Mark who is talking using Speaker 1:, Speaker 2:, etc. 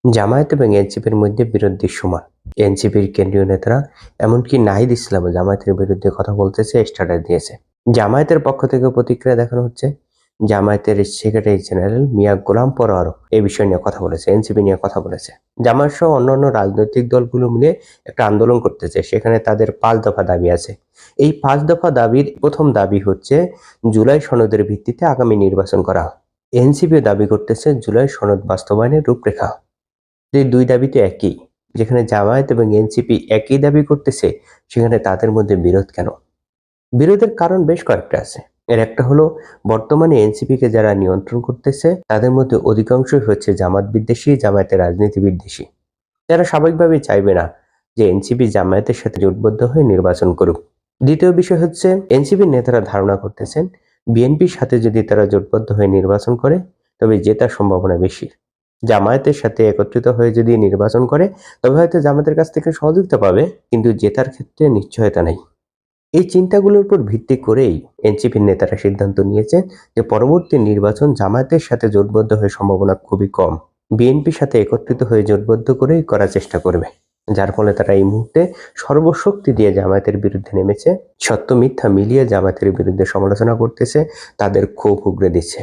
Speaker 1: জামায়াত এবং এনসিপির মধ্যে বিরোধ দৃশ্যমান। এনসিপির কেন্দ্রীয় নেতারা এমনকি নাহিদ ইসলামও জামায়াতের বিরুদ্ধে কথা বলতেছে, স্ট্যাটাস দিয়েছে। জামায়াতের পক্ষ থেকে প্রতিক্রিয়া দেখানো হচ্ছে। জামায়াতের সেক্রেটারি জেনারেল মিয়া গোলাম পরোয়ারও এই বিষয় নিয়ে কথা বলেছে, এনসিপি নিয়ে কথা বলেছে। জামায়াত সহ অন্যান্য রাজনৈতিক দলগুলো মিলে একটা আন্দোলন করতেছে, সেখানে তাদের 5 দফা দাবি আছে। এই 5 দফা দাবির প্রথম দাবি হচ্ছে জুলাই সনদের ভিত্তিতে আগামী নির্বাচন করা। এনসিপিও দাবি করতেছে জুলাই সনদ বাস্তবায়নের রূপরেখা। এই দুই দাবি তো একই। যেখানে জামায়াত এবং এনসিপি একই দাবি করতেছে, সেখানে তাদের মধ্যে বিরোধ কেন? বিরোধের কারণ বেশ কয়েকটা আছে। এর একটা হলো, বর্তমানে এনসিপি কে যারা নিয়ন্ত্রণ করতেছে তাদের মধ্যে অধিকাংশই হচ্ছে জামাত বিদ্বেষী, জামায়াতের রাজনীতি বিদ্বেষী। তারা স্বাভাবিকভাবেই চাইবে না যে এনসিপি জামায়াতের সাথে জোটবদ্ধ হয়ে নির্বাচন করুক। দ্বিতীয় বিষয় হচ্ছে, এনসিপির নেতারা ধারণা করতেছেন বিএনপির সাথে যদি তারা জোটবদ্ধ হয়ে নির্বাচন করে তবে জেতার সম্ভাবনা বেশি। জামায়াতের সাথে একত্রিত হয়ে যদি নির্বাচন করে তবে হয়তো জামায়াতের কাছ থেকে সহযোগিতা পাবে, কিন্তু জেতার ক্ষেত্রে নিশ্চয়তা নেই। এই চিন্তাগুলোর উপর ভিত্তি করেই এনসিপির নেতারা সিদ্ধান্ত নিয়েছেন যে পরবর্তী নির্বাচন জামায়াতের সাথে জোটবদ্ধ হয়ে সম্ভাবনা খুবই কম, বিএনপির সাথে একত্রিত হয়ে জোটবদ্ধ করেই করার চেষ্টা করবে। যার ফলে তারা এই মুহূর্তে সর্বশক্তি দিয়ে জামায়াতের বিরুদ্ধে নেমেছে, সত্য মিথ্যা মিলিয়ে জামায়াতের বিরুদ্ধে সমালোচনা করতেছে, তাদের ক্ষোভ উগরে দিচ্ছে।